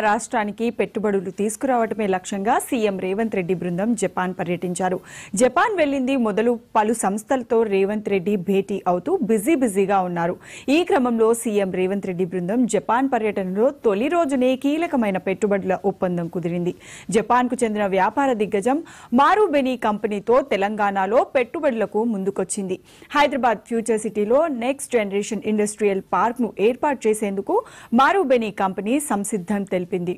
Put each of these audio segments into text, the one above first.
రాష్ట్రానికి పెట్టుబడులు తీసుకురావటమే లక్ష్యంగా సీఎం రేవంత్ రెడ్డి బృందం జపాన్ పర్యటించారు. జపాన్ వెళ్లింది మొదలు పలు సంస్థలతో రేవంత్ రెడ్డి భేటీ అవుతూ బిజీగా ఉన్నారు. ఈ క్రమంలో సీఎం రేవంత్ రెడ్డి బృందం జపాన్ పర్యటనలో తొలి రోజునే కీలకమైన పెట్టుబడుల ఒప్పందం కుదిరింది. జపాన్కు చెందిన వ్యాపార దిగ్గజం మారుబెనీ కంపెనీతో తెలంగాణలో పెట్టుబడులకు ముందుకొచ్చింది. హైదరాబాద్ ఫ్యూచర్ సిటీలో నెక్స్ట్ జనరేషన్ ఇండస్ట్రియల్ పార్క్ ను ఏర్పాటు చేసేందుకు మారుబెనీ కంపెనీ సంసిద్ధం తెలిపింది.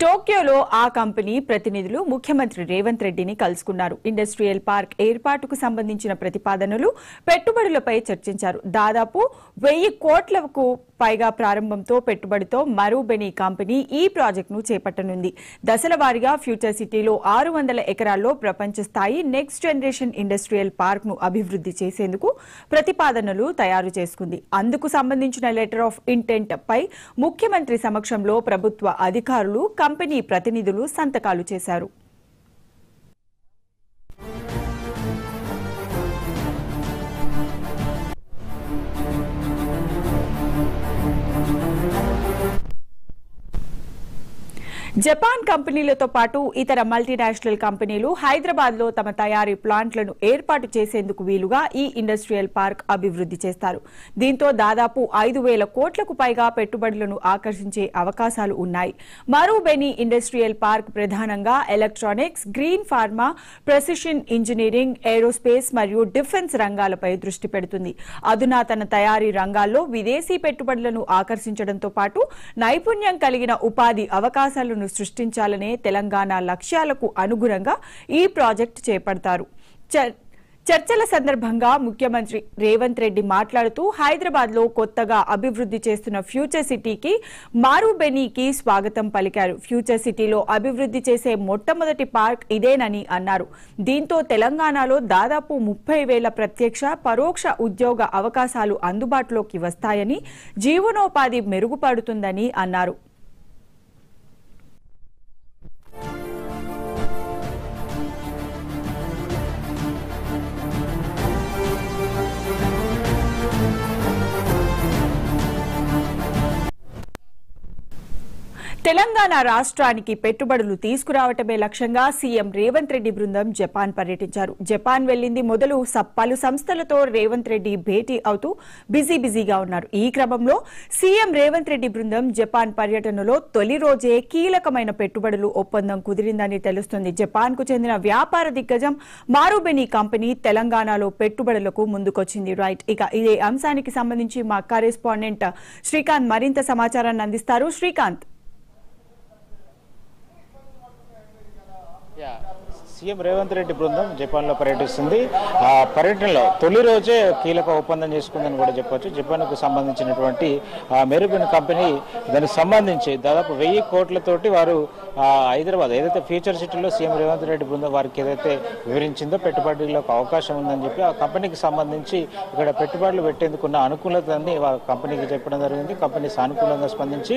టోక్యోలో ఆ కంపెనీ ప్రతినిధులు ముఖ్యమంత్రి రేవంత్ రెడ్డిని కలుసుకున్నారు. ఇండస్ట్రియల్ పార్క్ ఏర్పాటుకు సంబంధించిన ప్రతిపాదనలు, పెట్టుబడులపై చర్చించారు. దాదాపు 1000 కోట్లకు పైగా ప్రారంభంతో పెట్టుబడితో మారుబెనీ కంపెనీ ఈ ప్రాజెక్టును చేపట్టనుంది. దశల వారీగా ఫ్యూచర్ సిటీలో 600 ఎకరాల్లో ప్రపంచ స్థాయి నెక్స్ట్ జనరేషన్ ఇండస్ట్రియల్ పార్క్ ను అభివృద్ధి చేసేందుకు ప్రతిపాదనలు తయారు చేసుకుంది. అందుకు సంబంధించిన లెటర్ ఆఫ్ ఇంటెంట్ పై ముఖ్యమంత్రి సమక్షంలో ప్రభుత్వ అధికారులు, కంపెనీ ప్రతినిధులు సంతకాలు చేశారు. జపాన్ కంపెనీలతో పాటు ఇతర మల్టీనేషనల్ కంపెనీలు హైదరాబాద్ లో తమ తయారీ ప్లాంట్లను ఏర్పాటు చేసేందుకు వీలుగా ఈ ఇండస్ట్రియల్ పార్క్ అభివృద్ధి చేస్తారు. దీంతో దాదాపు 5000 కోట్లకు పైగా పెట్టుబడులను ఆకర్షించే అవకాశాలు ఉన్నాయి. మారుబెనీ ఇండస్ట్రియల్ పార్క్ ప్రధానంగా electronics, green pharma, precision engineering, aerospace మరియు డిఫెన్స్ రంగాలపై దృష్టి పెడుతుంది. అధునాతన తయారీ రంగాల్లో విదేశీ పెట్టుబడులను ఆకర్షించడంతో పాటు నైపుణ్యం కలిగిన ఉపాధి అవకాశాలను సృష్టించాలనే తెలంగాణ లక్ష్యాలకు అనుగుణంగా ఈ ప్రాజెక్టు చేపడతారు. చర్చల సందర్భంగా ముఖ్యమంత్రి రేవంత్ రెడ్డి మాట్లాడుతూ హైదరాబాద్ లో కొత్తగా అభివృద్ధి చేస్తున్న ఫ్యూచర్ సిటీకి మారుబెనీకి స్వాగతం పలికారు. ఫ్యూచర్ సిటీలో అభివృద్ధి చేసే మొట్టమొదటి పార్క్ ఇదేనని అన్నారు. దీంతో తెలంగాణలో దాదాపు 30,000 ప్రత్యక్ష, పరోక్ష ఉద్యోగ అవకాశాలు అందుబాటులోకి వస్తాయని, జీవనోపాధి మెరుగుపడుతుందని అన్నారు. తెలంగాణ రాష్ట్రానికి పెట్టుబడులు తీసుకురావటమే లక్ష్యంగా సీఎం రేవంత్ రెడ్డి బృందం జపాన్ పర్యటించారు. జపాన్ వెళ్లింది మొదలు పలు సంస్థలతో రేవంత్ రెడ్డి భేటీ అవుతూ బిజీగా ఉన్నారు. ఈ క్రమంలో సీఎం రేవంత్ రెడ్డి బృందం జపాన్ పర్యటనలో తొలి రోజే కీలకమైన పెట్టుబడులు ఒప్పందం కుదిరిందని తెలుస్తుంది. జపాన్ కు చెందిన వ్యాపార దిగ్గజం మారుబెనీ కంపెనీ తెలంగాణలో పెట్టుబడులకు ముందుకొచ్చింది. రైట్, ఇక ఇదే అంశానికి సంబంధించి మా కరెస్పాండెంట్ శ్రీకాంత్ మరింత సమాచారాన్ని అందిస్తారు. శ్రీకాంత్, సీఎం రేవంత్ రెడ్డి బృందం జపాన్ లో పర్యటిస్తుంది. ఆ పర్యటనలో తొలి రోజే కీలక ఒప్పందం చేసుకుందని కూడా చెప్పొచ్చు. జపాన్ కు సంబంధించినటువంటి మారుబెనీ కంపెనీ దానికి సంబంధించి దాదాపు 1000 కోట్లతోటి వారు హైదరాబాద్ ఏదైతే ఫ్యూచర్ సిటీలో సీఎం రేవంత్ రెడ్డి బృందం వారికి ఏదైతే వివరించిందో పెట్టుబడులకు అవకాశం ఉందని చెప్పి ఆ కంపెనీకి సంబంధించి ఇక్కడ పెట్టుబడులు పెట్టేందుకున్న అనుకూలతని కంపెనీకి చెప్పడం జరిగింది. కంపెనీ సానుకూలంగా స్పందించి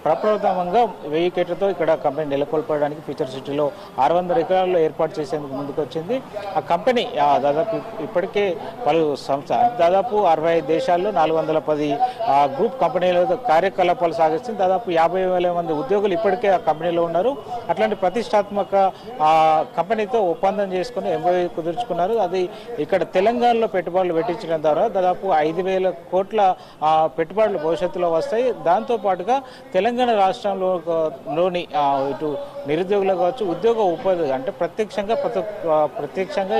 ప్రప్రథమంగా 1000 కోట్లతో ఇక్కడ కంపెనీ నెలకొల్పడానికి ఫ్యూచర్ సిటీలో 600 ఎకరాల్లో ఏర్పాటు చేసేందుకు ముందుకు వచ్చింది. ఆ కంపెనీ దాదాపు ఇప్పటికే పలు సంస్థ దాదాపు 65 దేశాల్లో 410 గ్రూప్ కంపెనీలతో కార్యకలాపాలు సాగిస్తుంది. దాదాపు 50,000 మంది ఉద్యోగులు ఇప్పటికే ఆ కంపెనీలో ఉన్నారు. అట్లాంటి ప్రతిష్టాత్మక కంపెనీతో ఒప్పందం చేసుకుని ఎంఓయూ కుదుర్చుకున్నారు. అది ఇక్కడ తెలంగాణలో పెట్టుబడులు పెట్టించడం ద్వారా దాదాపు 5,000 కోట్ల పెట్టుబడులు భవిష్యత్తులో వస్తాయి. దాంతో పాటుగా తెలంగాణ రాష్ట్రంలోని ఇటు నిరుద్యోగులు కావచ్చు, ఉద్యోగ ఉపాధి అంటే ప్రత్యక్షంగా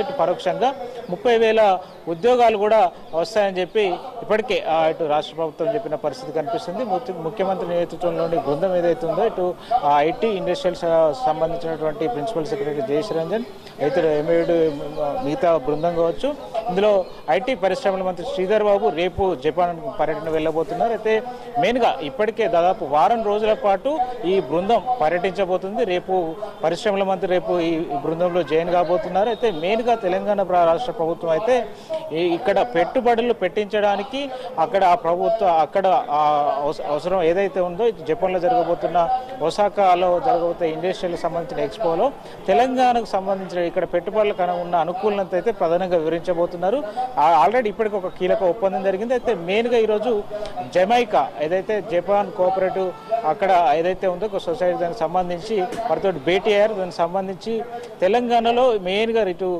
ఇటు పరోక్షంగా 30,000 ఉద్యోగాలు కూడా వస్తాయని చెప్పి ఇప్పటికే ఇటు రాష్ట్ర ప్రభుత్వం చెప్పిన పరిస్థితి కనిపిస్తుంది. ముఖ్యమంత్రి నేతృత్వంలోని బృందం ఏదైతే ఉందో ఇటు ఐటీ ఇండస్ట్రియల్ సంబంధించినటువంటి ప్రిన్సిపల్ సెక్రటరీ జయశ్రీ రంజన్, అయితే ఎంఏడు మిగతా బృందం కావచ్చు, ఇందులో ఐటీ పరిశ్రమల మంత్రి శ్రీధర్ బాబు రేపు జపాన్ పర్యటన వెళ్ళబోతున్నారు. అయితే మెయిన్గా ఇప్పటికే దాదాపు వారం రోజుల పాటు ఈ బృందం పర్యటించబోతుంది. రేపు పరిశ్రమల మంత్రి రేపు ఈ బృందంలో జాయిన్ కాబోతున్నారు. అయితే మెయిన్గా తెలంగాణ రాష్ట్ర ప్రభుత్వం అయితే ఇక్కడ పెట్టుబడులు పెట్టించడానికి అక్కడ ఆ ప్రభుత్వం అక్కడ అవసరం ఏదైతే ఉందో జపాన్లో జరగబోతున్న ఒసాకాలో జరగబోతున్న ఇండస్ట్రియల్ సంబంధించిన ఎక్స్పోలో తెలంగాణకు సంబంధించిన ఇక్కడ పెట్టుబడులకు ఉన్న అనుకూలత అయితే ప్రధానంగా వివరించబోతున్నారు. ఆల్రెడీ ఇప్పటికి ఒక కీలక ఒప్పందం జరిగింది. అయితే మెయిన్గా ఈరోజు జమైకా ఏదైతే జపాన్ కోఆపరేటివ్ అక్కడ ఏదైతే ఉందో ఒక సొసైటీ దానికి సంబంధించి వారితో భేటీ అయ్యారు. దానికి సంబంధించి తెలంగాణలో మెయిన్గా ఇటు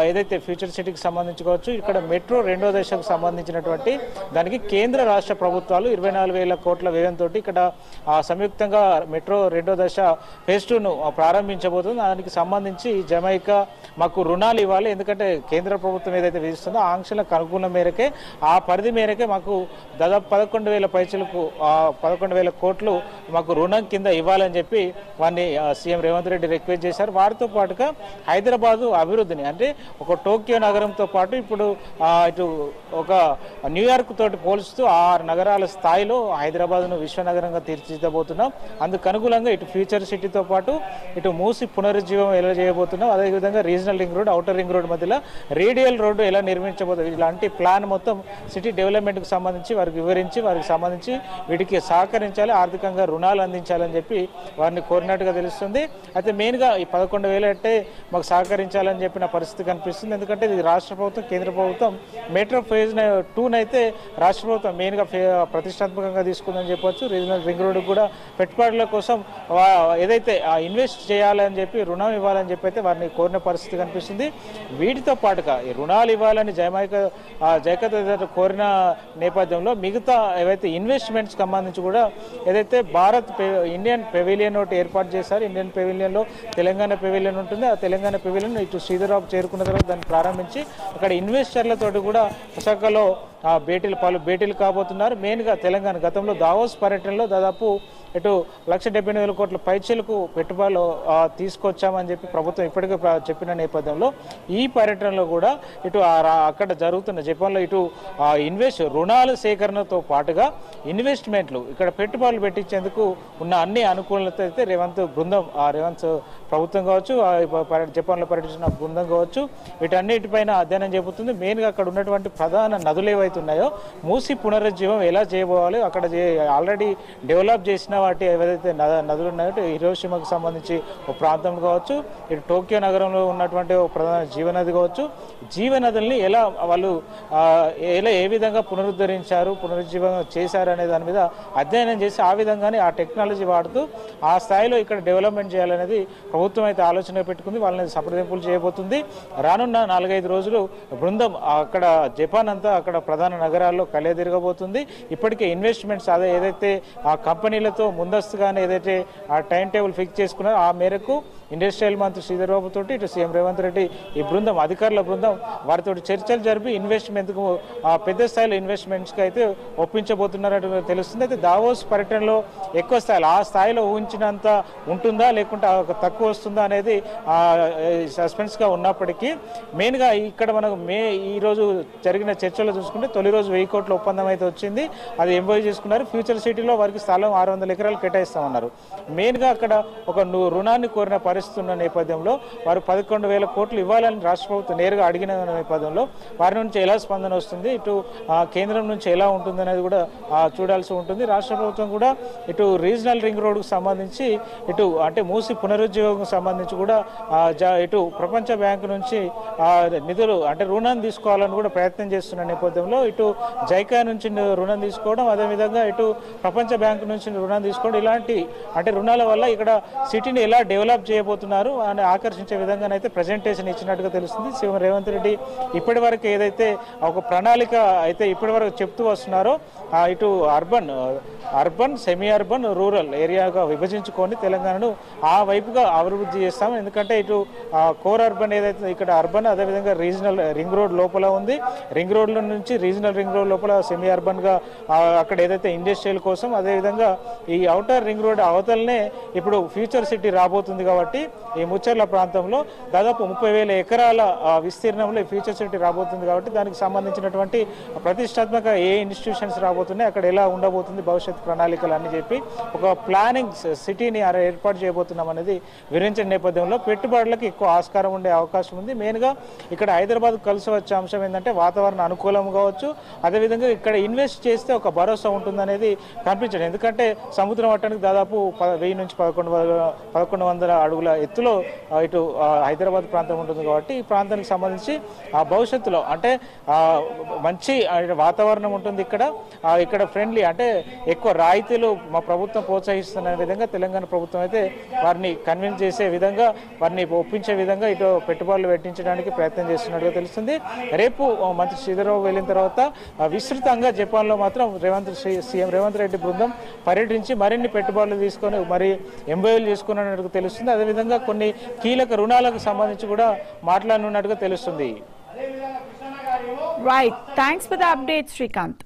ఏదైతే ఫ్యూచర్ సిటీకి సంబంధించుకోవచ్చు ఇక్కడ మెట్రో 2వ దశకు సంబంధించినటువంటి దానికి కేంద్ర రాష్ట్ర ప్రభుత్వాలు 24,000 కోట్ల వ్యయంతో ఇక్కడ సంయుక్తంగా మెట్రో 2వ దశ ఫేజ్ 2ను ప్రారంభించబోతుంది. దానికి సంబంధించి జమైకా మాకు రుణాలు ఇవ్వాలి, ఎందుకంటే కేంద్ర ప్రభుత్వం ఏదైతే విధిస్తుందో ఆంక్షలకు అనుగుణ మేరకే ఆ పరిధి మేరకే మాకు దాదాపు 11,000 పైసలకు 11,000 కోట్లు మాకు రుణం కింద ఇవ్వాలని చెప్పి వారిని సీఎం రేవంత్ రెడ్డి రిక్వెస్ట్ చేశారు. వారితో పాటుగా హైదరాబాదు అభివృద్ధిని అంటే ఒక టోక్యో నగరంతో పాటు ఇప్పుడు ఇటు ఒక న్యూయార్క్ తోటి పోల్చుతూ 6 నగరాల స్థాయిలో హైదరాబాద్ను విశ్వనగరంగా తీర్చిదిద్దబోతున్నాం. అందుకు అనుగుణంగా ఇటు ఫ్యూచర్ సిటీతో పాటు ఇటు మూసి పునరుజ్జీవం ఎలా చేయబోతున్నాం, అదేవిధంగా regional ring road, outer ring road మధ్యలో రేడియల్ రోడ్డు ఎలా నిర్మించబోతుంది, ఇలాంటి ప్లాన్ మొత్తం సిటీ డెవలప్మెంట్కి సంబంధించి వారికి వివరించి వారికి సంబంధించి వీటికి సహకరించాలి, ఆర్థికంగా రుణాలు అందించాలని చెప్పి వారిని కోరినట్టుగా తెలుస్తుంది. అయితే మెయిన్గా ఈ 11,000 అంటే మాకు సహకరించాలని చెప్పిన పరిస్థితి కనిపిస్తుంది. ఎందుకంటే ఇది రాష్ట్ర ప్రభుత్వం కేంద్ర ప్రభుత్వం మెట్రో ఫేజ్ 2 అయితే రాష్ట్ర ప్రభుత్వం మెయిన్గా ప్రతిష్టాత్మకంగా తీసుకుందని చెప్పొచ్చు. రీజనల్ రింగ్ రోడ్ కూడా పెట్టుబడుల కోసం ఏదైతే ఇన్వెస్ట్ చేయాలని చెప్పి రుణం ఇవ్వాలని చెప్పి అయితే వారిని కోరిన పరిస్థితి కనిపిస్తుంది. వీటితో పాటుగా ఈ రుణాలు ఇవ్వాలని జైకత కోరిన నేపథ్యంలో మిగతా ఏవైతే ఇన్వెస్ట్మెంట్స్ సంబంధించి కూడా ఏదైతే ఇండియన్ పెవిలియన్ ఒకటి ఏర్పాటు చేశారు. ఇండియన్ పెవిలియన్లో తెలంగాణ పెవిలియన్ ఉంటుంది. ఆ తెలంగాణ పెవిలియన్ ఇటు శ్రీధర్బాబు చేరుకున్న తర్వాత దాన్ని ప్రారంభించి అక్కడ ఇన్వెస్టర్లతోటి కూడా విశాఖలో పలు భేటీలు కాబోతున్నారు. మెయిన్గా తెలంగాణ గతంలో దావోస్ పర్యటనలో దాదాపు ఇటు 1,70,000 కోట్ల పైచీలకు పెట్టుబడులు తీసుకొచ్చామని చెప్పి ప్రభుత్వం ఇప్పటికే చెప్పిన నేపథ్యంలో ఈ పర్యటనలో కూడా ఇటు అక్కడ జరుగుతున్న జపాన్లో ఇటు రుణాల సేకరణతో పాటుగా ఇన్వెస్ట్మెంట్లు ఇక్కడ పెట్టుబడులు పెట్టించేందుకు ఉన్న అన్ని అనుకూలత అయితే రేవంత్ ప్రభుత్వం కావచ్చు, జపాన్లో పర్యటించిన బృందం కావచ్చు, వీటన్నిటిపైన అధ్యయనం చెబుతుంది. మెయిన్గా అక్కడ ఉన్నటువంటి ప్రధాన నదులు ఏవైతున్నాయో మూసి పునరుజ్జీవం ఎలా చేయబోవాలి, అక్కడ ఆల్రెడీ డెవలప్ చేసిన వాటి ఏవైతే నదులు ఉన్నాయో హిరోషిమాకు సంబంధించి ఒక ప్రాంతం కావచ్చు, ఇటు టోక్యో నగరంలో ఉన్నటువంటి ఒక ప్రధాన జీవనది కావచ్చు, జీవనదుల్ని ఎలా వాళ్ళు ఏ విధంగా పునరుజ్జీవం చేశారు అనే దాని మీద అధ్యయనం చేసి ఆ విధంగానే ఆ టెక్నాలజీ వాడుతూ ఆ స్థాయిలో ఇక్కడ డెవలప్మెంట్ చేయాలనేది ప్రభుత్వం అయితే ఆలోచన పెట్టుకుంది. వాళ్ళని సంప్రదింపులు చేయబోతుంది. రానున్న 4-5 రోజులు బృందం అక్కడ జపాన్ అంతా అక్కడ ప్రధాన నగరాల్లో తిరగబోతుంది. ఇప్పటికే ఇన్వెస్ట్మెంట్స్ ఏదైతే ఆ కంపెనీలతో ముందస్తుగానే ఏదైతే ఆ టైం టేబుల్ ఫిక్స్ చేసుకున్నారో ఆ మేరకు ఇండస్ట్రియల్ మంత్రి శ్రీధర్ బాబు తోటి ఇటు సీఎం రేవంత్ రెడ్డి ఈ బృందం అధికారుల బృందం వారితో చర్చలు జరిపి ఇన్వెస్ట్మెంట్కు పెద్ద స్థాయిలో ఇన్వెస్ట్మెంట్స్కి అయితే ఒప్పించబోతున్నట్టు తెలుస్తుంది. అయితే దావోస్ పర్యటనలో ఎక్కువ స్థాయిలో ఆ స్థాయిలో ఊహించినంత ఉంటుందా లేకుంటే తక్కువ వస్తుందా అనేది సస్పెన్స్గా ఉన్నప్పటికీ మెయిన్గా ఇక్కడ మనకు ఈరోజు జరిగిన చర్చలో చూసుకుంటే తొలి రోజు 1,000 కోట్ల ఒప్పందం అయితే వచ్చింది. అది ఎంబోయ్ చేసుకున్నారు. ఫ్యూచర్ సిటీలో వారికి స్థలం 600 ఎకరాలు కేటాయిస్తామన్నారు. మెయిన్గా అక్కడ ఒక రుణాన్ని కోరిన పరిస్థితి ఉన్న నేపథ్యంలో వారు 11,000 కోట్లు ఇవ్వాలని రాష్ట్ర ప్రభుత్వం నేరుగా అడిగిన నేపథ్యంలో వారి నుంచి ఎలా స్పందన వస్తుంది, ఇటు కేంద్రం నుంచి ఎలా ఉంటుంది అనేది కూడా చూడాల్సి ఉంటుంది. రాష్ట్ర ప్రభుత్వం కూడా ఇటు రీజనల్ రింగ్ రోడ్కు సంబంధించి ఇటు అంటే మూసి పునరుజ్జీవం సంబంధించి కూడా ఇటు ప్రపంచ బ్యాంకు నుంచి నిధులు అంటే రుణం తీసుకోవాలని కూడా ప్రయత్నం చేస్తున్న నేపథ్యంలో ఇటు జైకా నుంచి రుణం తీసుకోవడం, అదేవిధంగా ఇటు ప్రపంచ బ్యాంకు నుంచి రుణం తీసుకోవడం, ఇలాంటి అంటే రుణాల వల్ల ఇక్కడ సిటీని ఎలా డెవలప్ చేయబోతున్నారు అని ఆకర్షించే విధంగానైతే ప్రజెంటేషన్ ఇచ్చినట్టుగా తెలుస్తుంది. సీఎం రేవంత్ రెడ్డి ఇప్పటి వరకు ఏదైతే ఒక ప్రణాళిక అయితే ఇప్పటి వరకు చెప్తూ వస్తున్నారో ఇటు అర్బన్ సెమీ అర్బన్ రూరల్ ఏరియాగా విభజించుకొని తెలంగాణను ఆ వైపుగా అభివృద్ధి చేస్తాం. ఎందుకంటే ఇటు కోర్ అర్బన్ ఏదైతే ఇక్కడ అర్బన్, అదేవిధంగా రీజనల్ రింగ్ రోడ్ లోపల ఉంది, రింగ్ రోడ్ నుంచి రీజనల్ రింగ్ రోడ్ లోపల సెమీ అర్బన్గా అక్కడ ఏదైతే ఇండస్ట్రియల్ కోసం, అదేవిధంగా ఈ ఔటర్ రింగ్ రోడ్ అవతలనే ఇప్పుడు ఫ్యూచర్ సిటీ రాబోతుంది కాబట్టి కాబట్టి ఈ ముచ్చర్ల ప్రాంతంలో దాదాపు 30,000 ఎకరాల విస్తీర్ణంలో ఫ్యూచర్ సిటీ రాబోతుంది కాబట్టి దానికి సంబంధించినటువంటి ప్రతిష్టాత్మక ఏ ఇన్స్టిట్యూషన్స్ రాబోతున్నాయి, అక్కడ ఎలా ఉండబోతుంది భవిష్యత్ ప్రణాళికలు అని చెప్పి ఒక ప్లానింగ్ సిటీని ఏర్పాటు చేయబోతున్నాం అనేది వివరించిన నేపథ్యంలో పెట్టుబడులకు ఎక్కువ ఆస్కారం ఉండే అవకాశం ఉంది. మెయిన్గా ఇక్కడ హైదరాబాద్ కలిసి వచ్చే అంశం ఏంటంటే వాతావరణ అనుకూలం కావచ్చు, అదేవిధంగా ఇక్కడ ఇన్వెస్ట్ చేస్తే ఒక భరోసా ఉంటుందనేది కనిపించడం. ఎందుకంటే సముద్ర మట్టానికి దాదాపు 1000 నుంచి 1100 అడుగుల ఎత్తులో ఇటు హైదరాబాద్ ప్రాంతం ఉంటుంది కాబట్టి ఈ ప్రాంతానికి సంబంధించి ఆ భవిష్యత్తులో అంటే మంచి వాతావరణం ఉంటుంది. ఇక్కడ ఫ్రెండ్లీ అంటే ఎక్కువ రాయితీలు మా ప్రభుత్వం ప్రోత్సహిస్తున్న విధంగా తెలంగాణ ప్రభుత్వం అయితే వారిని కన్విన్స్ చేసే విధంగా, వారిని ఒప్పించే విధంగా ఇటు పెట్టుబడులు పెట్టించడానికి ప్రయత్నం చేస్తున్నట్టుగా తెలుస్తుంది. రేపు మంత్రి శ్రీధర్రావు వెళ్ళిన తర్వాత విస్తృతంగా జపాన్లో మాత్రం సీఎం రేవంత్ రెడ్డి బృందం పర్యటించి మరిన్ని పెట్టుబడులు తీసుకొని మరి ఎంబోఏలు చేసుకున్నట్టుగా తెలుస్తుంది. అదేవిధంగా కొన్ని కీలక రుణాలకు సంబంధించి కూడా మాట్లాడనున్నట్టుగా తెలుస్తుంది. Right. Thanks for the update, Srikanth.